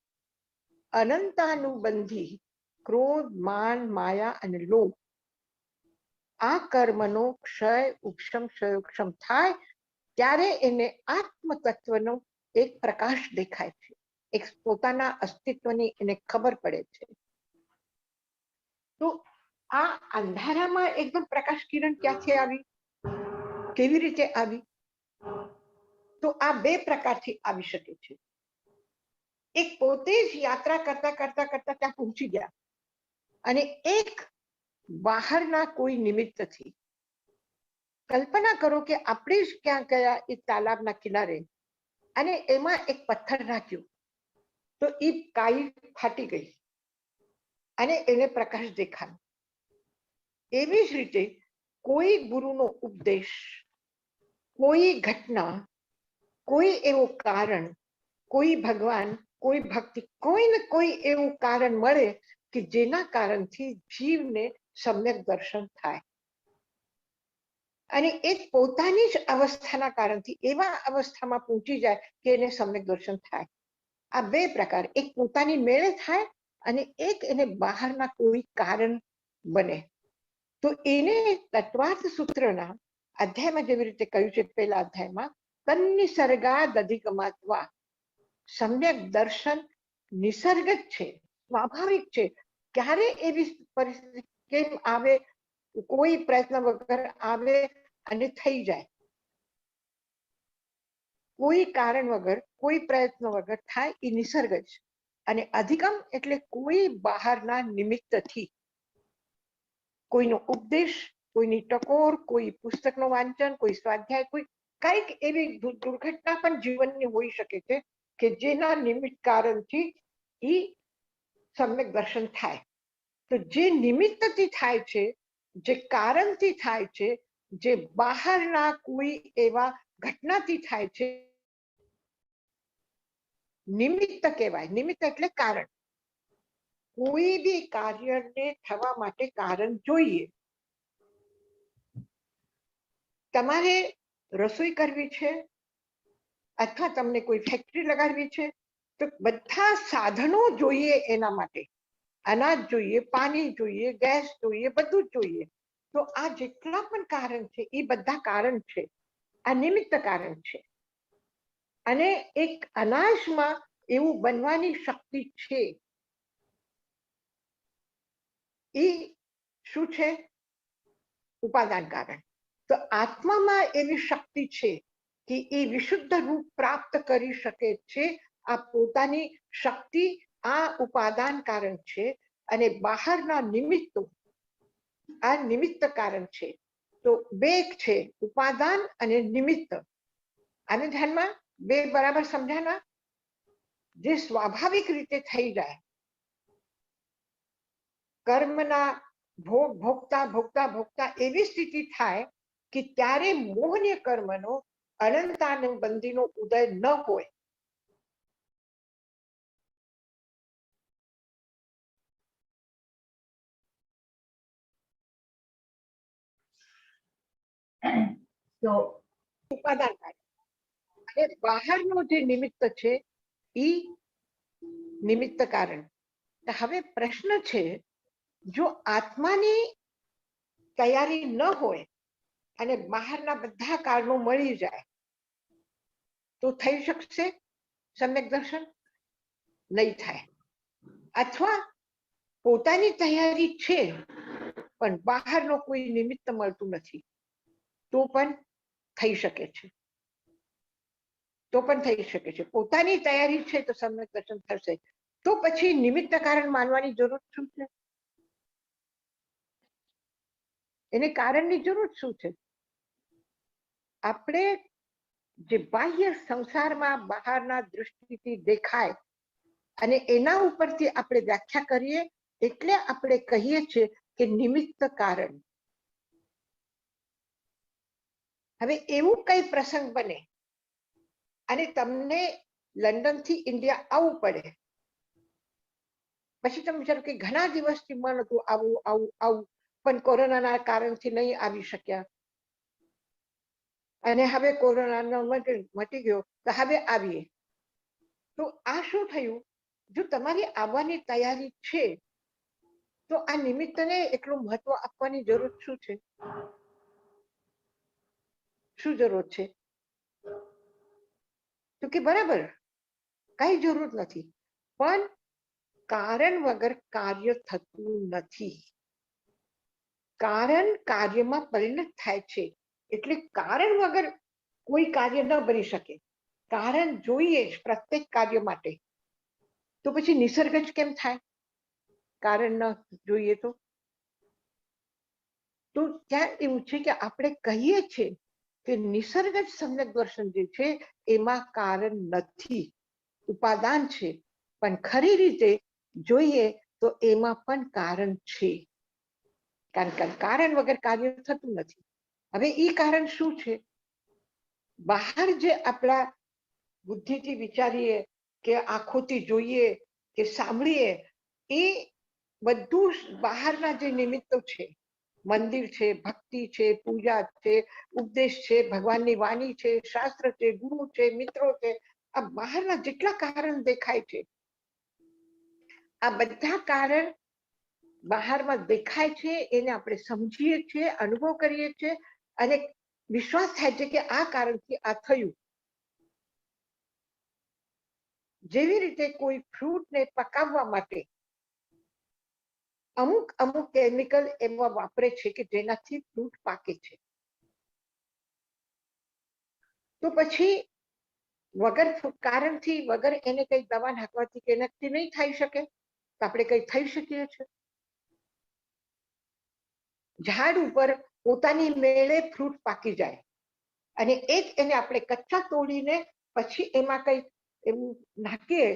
અનંતાનુબંધી ક્રોધ, માન, માયા અને લોભ, આ કર્મનો ક્ષય ઉપશમ ક્ષયોક્ષમ થાય ત્યારે એને આત્મ તત્વનો એક પ્રકાશ દેખાય છે. એક પોતાના અસ્તિત્વની એને ખબર પડે છે. તો આ અંધારામાં એકદમ પ્રકાશ કિરણ ક્યાંથી આવી, કેવી રીતે આવી? તો આ બે પ્રકારથી આવી શકે છે. એક પોતે જ યાત્રા કરતા કરતા કરતા ત્યાં પહોંચી ગયા, અને એક બહારના કોઈ નિમિત્તથી. કલ્પના કરો કે આપણે જ ક્યાં ગયા એ તાલાબના કિનારે અને એમાં એક પથ્થર નાખ્યો તો એ કાઈ ફાટી ગઈ અને એને પ્રકાશ દેખાયો. એવી જ રીતે કોઈ ગુરુનો ઉપદેશ, કોઈ ઘટના, કોઈ એવું કારણ, કોઈ ભગવાન, કોઈ ભક્તિ, કોઈ ને કોઈ એવું કારણ મળે કે જેના કારણથી જીવને સમ્યક દર્શન થાય. અને એ પોતાની જ અવસ્થાના કારણથી એવા અવસ્થામાં પહોંચી જાય કે એને સમ્યક દર્શન થાય. આ બે પ્રકાર, એક પોતાની મેળે થાય અને એક એને બહારના કોઈ કારણ બને. તો એને તત્વાર્થ સૂત્રના અધ્યાયમાં જેવી રીતે કહ્યું છે, પહેલા અધ્યાયમાં તન્નિસર્ગાદ અધિગમાત્વા, સમ્યક દર્શન નિસર્ગ જ છે, સ્વાભાવિક છે. ક્યારે એવી પરિસ્થિતિ કેમ આવે? કોઈ પ્રયત્ન વગર આવે અને થઈ જાય. કોઈ કારણ વગર, કોઈ પ્રયત્ન વગર થાય એ નિસર્ગ જ. અને અધિગમ એટલે કોઈ બહારના નિમિત્તથી, કોઈનો ઉપદેશ, કોઈની ટકોર, કોઈ પુસ્તકનું વાંચન, કોઈ સ્વાધ્યાય, કોઈ કંઈક એવી દુર્ઘટના પણ જીવનની હોઈ શકે છે કે જેના નિમિત્ત કારણથી એ સમ્યક દર્શન થાય. તો જે નિમિત્તથી થાય છે, જે કારણથી થાય છે, જે બહારના કોઈ એવા ઘટનાથી થાય છે, નિમિત્ત કહેવાય. નિમિત્ત એટલે કારણ. કોઈ બી કાર્યને થવા માટે કારણ જોઈએ. તમારે રસોઈ કરવી છે અથવા તમને કોઈ ફેક્ટરી લગાડવી છે તો બધા સાધનો જોઈએ એના માટે. અનાજ જોઈએ, પાણી જોઈએ, ગેસ જોઈએ, બધું જ જોઈએ. તો આ જેટલા પણ કારણ છે એ બધા કારણ છે. આ નિમિત્ત કારણ છે. અને એક અનાજમાં એવું બનવાની શક્તિ છે. એ શું છે? ઉપાદાન કારણ. તો આત્મામાં એવી શક્તિ છે કે એ વિશુદ્ધ રૂપ પ્રાપ્ત કરી શકે છે. આ પોતાની શક્તિ આ ઉપાદાન કારણ છે અને બહારના નિમિત્તો આ નિમિત્ત કારણ છે. તો બે છે, ઉપાદાન અને નિમિત્ત. આને ધ્યાનમાં બે બરાબર સમજાના જે સ્વાભાવિક રીતે થઈ જાય કર્મના ભોગ ભોગતા ભોગતા ભોગતા એવી સ્થિતિ થાય કે ત્યારે મોહનીય કર્મનો અનંતાનુબંધીનો ઉદય ન હોય. So, ઉપાદાન કાર્ય અને બહારનું જે નિમિત્ત છે એ નિમિત્ત કારણ. હવે પ્રશ્ન છે જો આત્માની તૈયારી ન હોય અને બહારના બધા કારણો મળી જાય તો થઈ શકશે સમ્યક દર્શન? નહીં થાય. અથવા પોતાની તૈયારી છે પણ બહારનો કોઈ નિમિત્ત મળતું નથી તો પણ થઈ શકે છે. પોતાની તૈયારી છે તો સમ્યક દર્શન થશે. તો પછી નિમિત્ત કારણ માનવાની જરૂર શું છે? એને કારણની જરૂર શું છે? આપણે જે બાહ્ય સંસારમાં બહારના દૃષ્ટિથી દેખાય અને એના ઉપરથી આપણે વ્યાખ્યા કરીએ એટલે આપણે કહીએ છીએ કે નિમિત્ત કારણ. હવે એવું કઈ પ્રસંગ બને અને તમને લંડન થી ઇન્ડિયા આવવું પડે, પછી તમે વિચારો કે ઘણા દિવસથી મન હતું આવું આવું આવું પણ કોરોનાના કારણથી નહીં આવી શક્યા અને હવે કોરોનાનો મટી ગયો તો હવે આવીએ. તો આ શું થયું? જો તમારી આવવાની તૈયારી છે તો આ નિમિત્તને એટલું મહત્વ આપવાની જરૂર શું છે? શું જરૂર છે? તો કે બરાબર કઈ જરૂર નથી, પણ કારણ વગર કાર્ય થતું નથી. કારણ કાર્યમાં પરિણત થાય છે એટલે કારણ વગર કોઈ કાર્ય ન બની શકે. કારણ જોઈએ જ પ્રત્યેક કાર્ય માટે. તો પછી નિસર્ગ જ કેમ થાય? કારણ ન જોઈએ તો ત્યાં એવું છે કે આપણે કહીએ છીએ કે નિસર્ગ જ સમ્યક દર્શન જે છે એમાં કારણ નથી, ઉપાદાન છે. પણ ખરી રીતે જોઈએ તો એમાં પણ કારણ છે, કારણ કે કારણ વગર કાર્ય થતું નથી. હવે એ કારણ શું છે? બહાર જે આપણા બુદ્ધિથી વિચારીએ કે આંખોથી જોઈએ કે સાંભળીએ એ બધું બહારના જે નિમિત્તો છે, મંદિર છે, ભક્તિ છે, પૂજા છે, ઉપદેશ છે, ભગવાનની વાણી છે, શાસ્ત્ર છે, ગુરુ છે, મિત્રો છે, આ બહારના જેટલા કારણ દેખાય છે આ બધા કારણ બહારમાં દેખાય છે એને આપણે સમજીએ છીએ, અનુભવ કરીએ છીએ અને વિશ્વાસ થાય છે કે આ કારણથી આ થયું. જેવી રીતે કોઈ ફ્રૂટને પકાવવા માટે અમુક અમુક કેમિકલ એવા વાપરે છે કે જેનાથી ફ્રૂટ પાકે છે. તો પછી વગર કારણથી વગર એને કઈ દવા નાખવાથી કે એનાથી નહીં થઈ શકે તો આપણે કઈ થઈ શકીએ છીએ? ઝાડ ઉપર પોતાની મેળે ફ્રૂટ પાકી જાય અને એ જ એને આપણે કચ્ચા તોડીને પછી એમાં કઈ એવું નાખીએ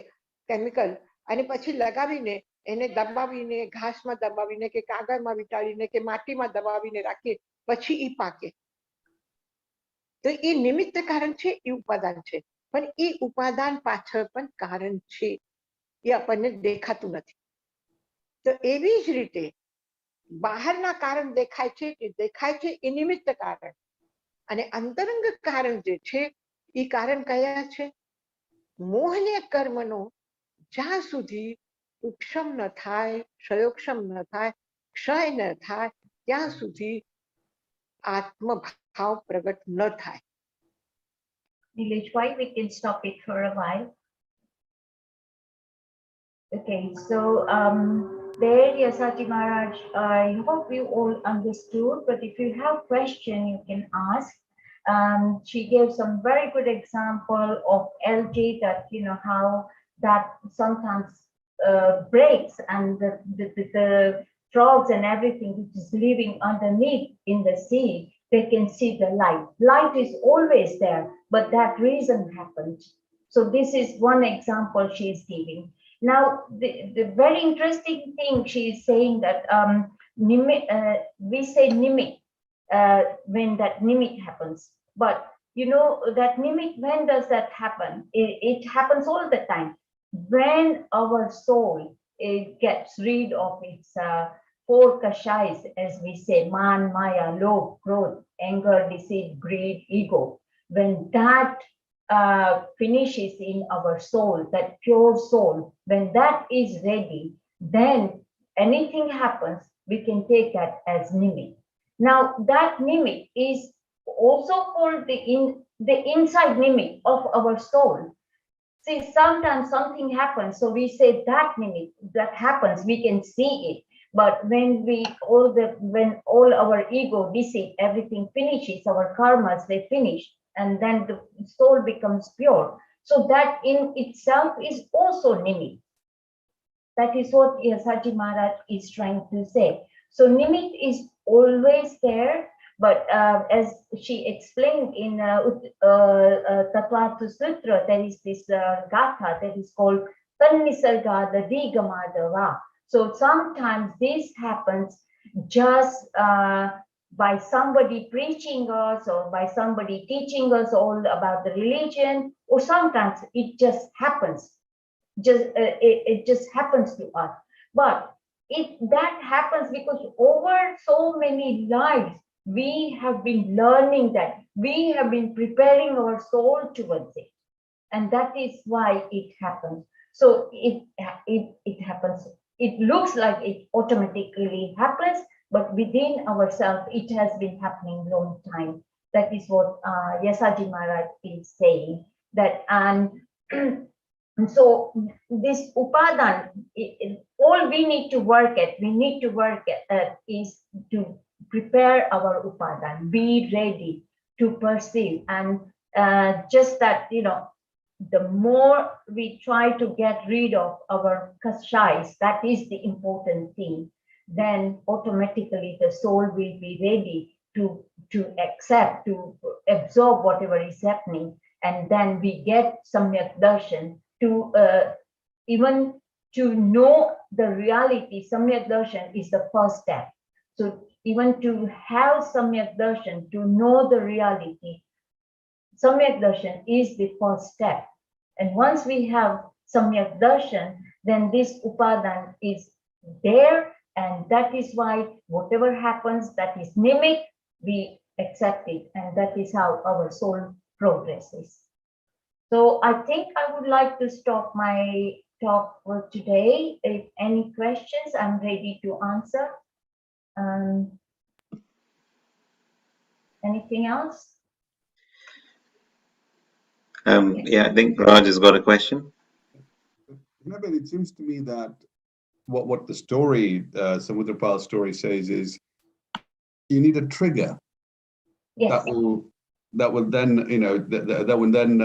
કેમિકલ અને પછી લગાવીને એને દબાવીને ઘાસમાં દબાવીને કે કાગળમાં વીંટાળીને કે માટીમાં દબાવીને રાખીએ પછી એ પાકે. તો એ નિમિત્ત કારણ છે, એ ઉપાદાન છે, પણ એ ઉપાદાન પાછળ પણ કારણ છે, એ આપણને દેખાતું નથી. તો એવી જ રીતે બહારના કારણ દેખાય છે એ નિમિત્ત કારણ અને અંતરંગ કારણ જે છે એ કારણ કયા છે? મોહનીય કર્મનો જ્યાં સુધી ઉપશમ ન થાય, ક્ષયોક્ષમ ન થાય, ક્ષય ન થાય ત્યાં સુધી આત્મભાવ પ્રગટ ન થાય. Nilesh, why we can stop it for a while? Okay, so there, Yasaji Maharaj, I hope you all understood, but if you have question, you can ask. She gave some very good example of algae that, how that sometimes breaks and the frogs and everything which is living underneath in the sea they can see the light. Light is always there, but that reason happened. So this is one example she is giving. Now, the very interesting thing she is saying that we say nimit when that nimit happens, but you know that nimit, when does that happen? It happens all the time. When our soul gets rid of its four kashais, as we say, man, maya, lobh, krodh, anger, deceit, greed, ego. When that finishes in our soul, that pure soul, when that is ready, then anything happens, we can take that as nimit. Now, that nimit is also called the inside nimit of our soul. See, sometimes something happens, so we say that nimit that happens, we can see it. But when when all our ego, deceit, everything finishes, our karmas, they finish, and then the soul becomes pure. So that in itself is also nimit. That is what Yasaji Maharaj is trying to say. So nimit is always there, but as she explained in Uttaradhyayana Sutra, there is this gatha that is called Tannisargada Digamadava. So sometimes this happens just by somebody preaching us or by somebody teaching us all about the religion, or sometimes it just happens. It just happens to us. But that happens because over so many lives, we have been learning that. We have been preparing our soul towards it. And that is why it happens. So it happens. It looks like it automatically happens, but within ourselves, it has been happening long time. That is what Yasaji Maharaj is saying. That and so this upadan, all we need to work at, is to prepare our upadan, be ready to perceive, and just that, you know, the more we try to get rid of our kashais, that is the important thing, then automatically the soul will be ready to accept, to absorb whatever is happening, and then we get samyak darshan to even to know the reality. Samyak darshan is the first step. So even to have samyak darshan, to know the reality, samyak darshan is the first step. And once we have samyak darshan, then this upadan is there, and that is why whatever happens, that is nimit, we accept it, and that is how our soul progresses. So I think I would like to stop my talk for today. If any questions, I'm ready to answer. Anything else? Yeah, I think Raj has got a question. It seems to me that what the story, Samudra Pal's story says is, you need a trigger. Yes. That will then, you know, that will then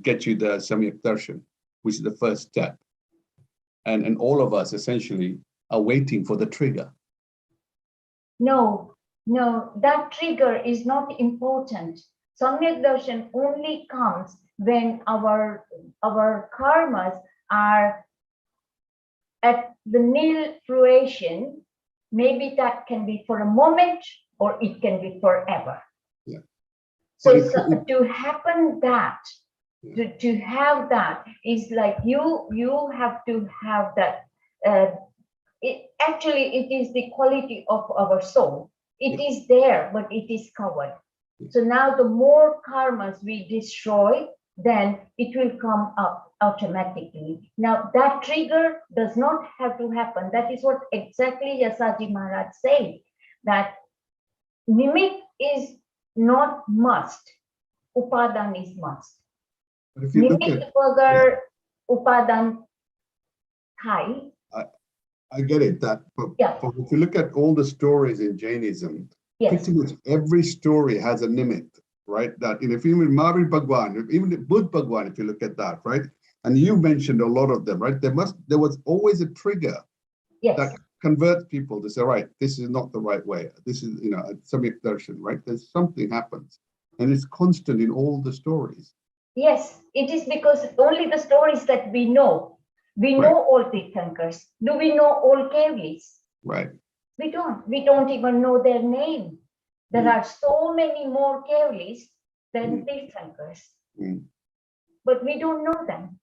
get you the Samyak Darshan, which is the first step. And all of us essentially are waiting for the trigger. No, that trigger is not important. Samyak Darshan only comes when our karmas are at the nil fruition. Maybe that can be for a moment, or it can be forever. Yeah. So to happen that, to have that is like you have to have that. Actually, it is the quality of our soul. It is there, but it is covered. So now the more karmas we destroy, then it will come up automatically. Now that trigger does not have to happen. That is what exactly Yasaji Maharaj said, that nimit is not must, upadan is must. But if you look Nimit at, vagar upadan thai. I get it, that, but if you look at all the stories in Jainism, pretty much every story has a nimit, right? That, you know, if you even Mahavir Bhagwan, even the Buddha Bhagwan, if you look at that, right? And you mentioned a lot of them, right? There was always a trigger that convert people to say, right, this is not the right way. This is, Samyek Darshan, right? There's something happens. And it's constant in all the stories. Yes, it is because only the stories that we know. We know all Tirthankars. Do we know all Kevalis? Right. We don't. We don't even know their name. There are so many more Kevalis than Tirthankars. But we don't know them.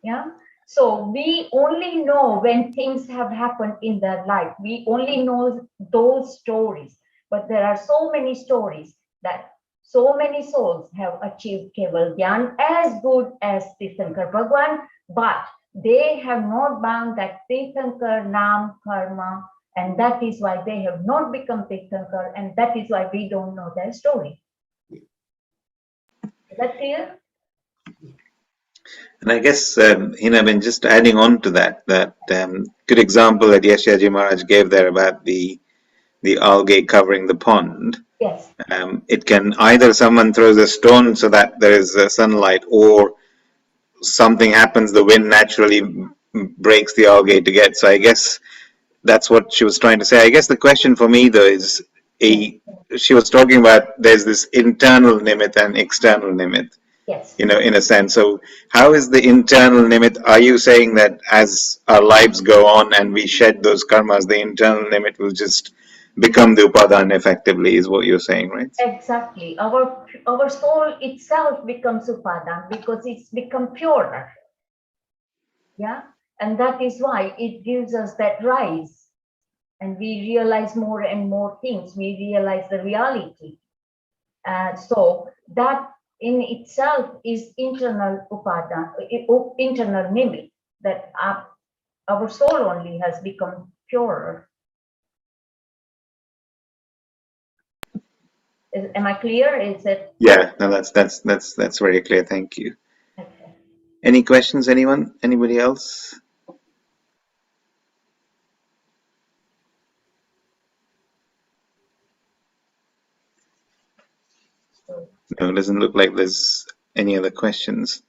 Yeah. So we only know when things have happened in their life. We only know those stories. But there are so many stories that so many souls have achieved Keval Dhyan as good as Tirthankar Bhagwan, but they have not bound that Tirthankar Nam Karma, and that is why they have not become Tirthankar, and that is why we don't know their story. Is that clear? And I guess, Hinaben, just adding on to that good example that Yashaji Maharaj gave there about the algae covering the pond. Yes. It can either someone throws a stone so that there is sunlight, or something happens, the wind naturally breaks the algae to get. So I guess that's what she was trying to say. I guess the question for me though is, she was talking about there's this internal nimit and external nimit. Yes. In a sense. So how is the internal nimit? Are you saying that as our lives go on and we shed those karmas, the internal nimit will just become the upadana effectively, is what you're saying, right? Exactly. Our soul itself becomes upadana because it's become purer. Yeah. And that is why it gives us that rise. And we realize more and more things. We realize the reality. So that in itself is internal upadana, internal nimit, that our soul only has become purer. Am I clear? Is it? Yeah, no, that's very clear. Thank you. Okay. Any questions, anyone? Anybody else? No, it doesn't look like there's any other questions.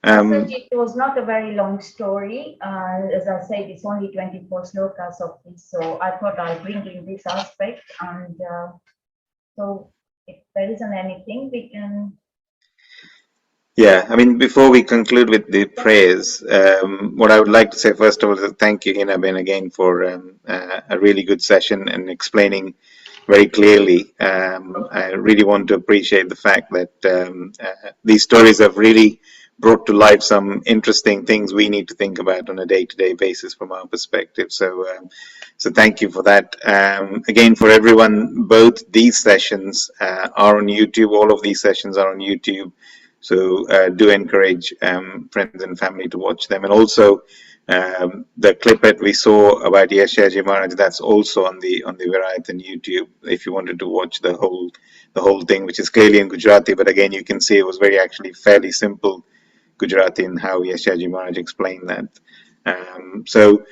It was not a very long story. As I said, it's only 24 slokas of this, so I thought I'll bring in this aspect. And so if there isn't anything, we can... Yeah, I mean, before we conclude with the prayers, what I would like to say first of all is thank you, Hinaben, again for a really good session and explaining very clearly. I really want to appreciate the fact that these stories have really brought to life some interesting things we need to think about on a day-to-day basis from our perspective. So thank you for that. Again, for everyone, both these sessions are on YouTube. All of these sessions are on YouTube. So do encourage friends and family to watch them. And also the clip that we saw about Yashaji Maharaj, that's also on the Virayathan YouTube, if you wanted to watch the whole thing, which is clearly in Gujarati, but again you can see it was actually fairly simple Gujarati in how Yashaji Maharaj explained that. So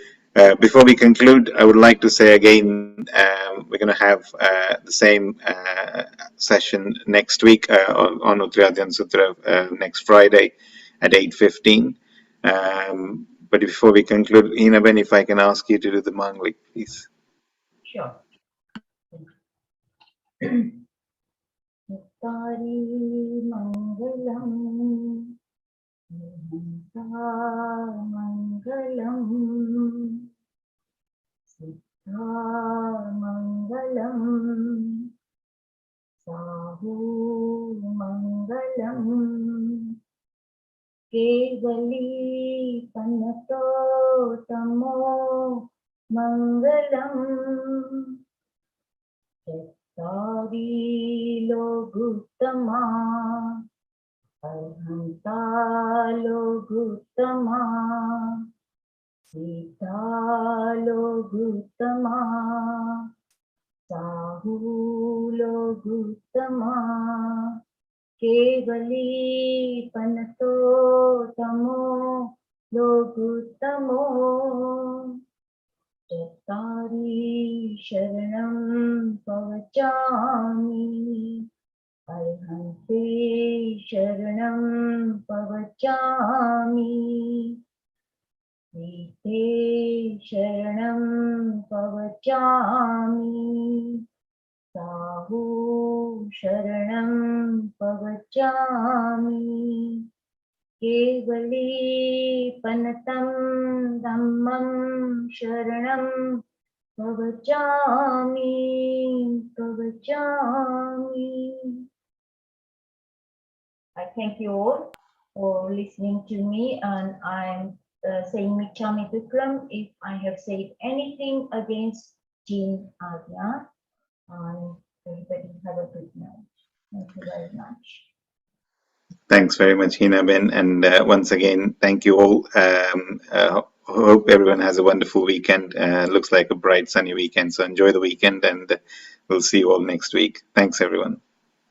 before we conclude, I would like to say again, we're going to have the same session next week on Uttaradhyana Sutra next Friday at 8:15. But before we conclude, Hinaben, if I can ask you to do the Manglik, please. Sure. Tari Mangalam, Mangalam, Siddha Mangalam, Sahu Mangalam, Kevali Panato Tamo Mangalam, Tari Loguttama, Arhanta Loguttama, Sita Loguttama, Sahu Loguttama, Kevali Panato Tamo Loguttamo, Chattari Sharanam Pavachami, Arhante Sharanam Pavachami, Te sharanam pavachami. Sahu sharanam pavachami. Kevali panatam dhammam sharanam pavachami. I thank you all for listening to me, and I'm saying Michami Vikram if I have said anything against Jean Agya. Everybody have a good night. Thank you very much. Thanks very much, Hinaben, and once again, thank you all. Hope everyone has a wonderful weekend. Looks like a bright, sunny weekend, so enjoy the weekend, and we'll see you all next week. Thanks, everyone.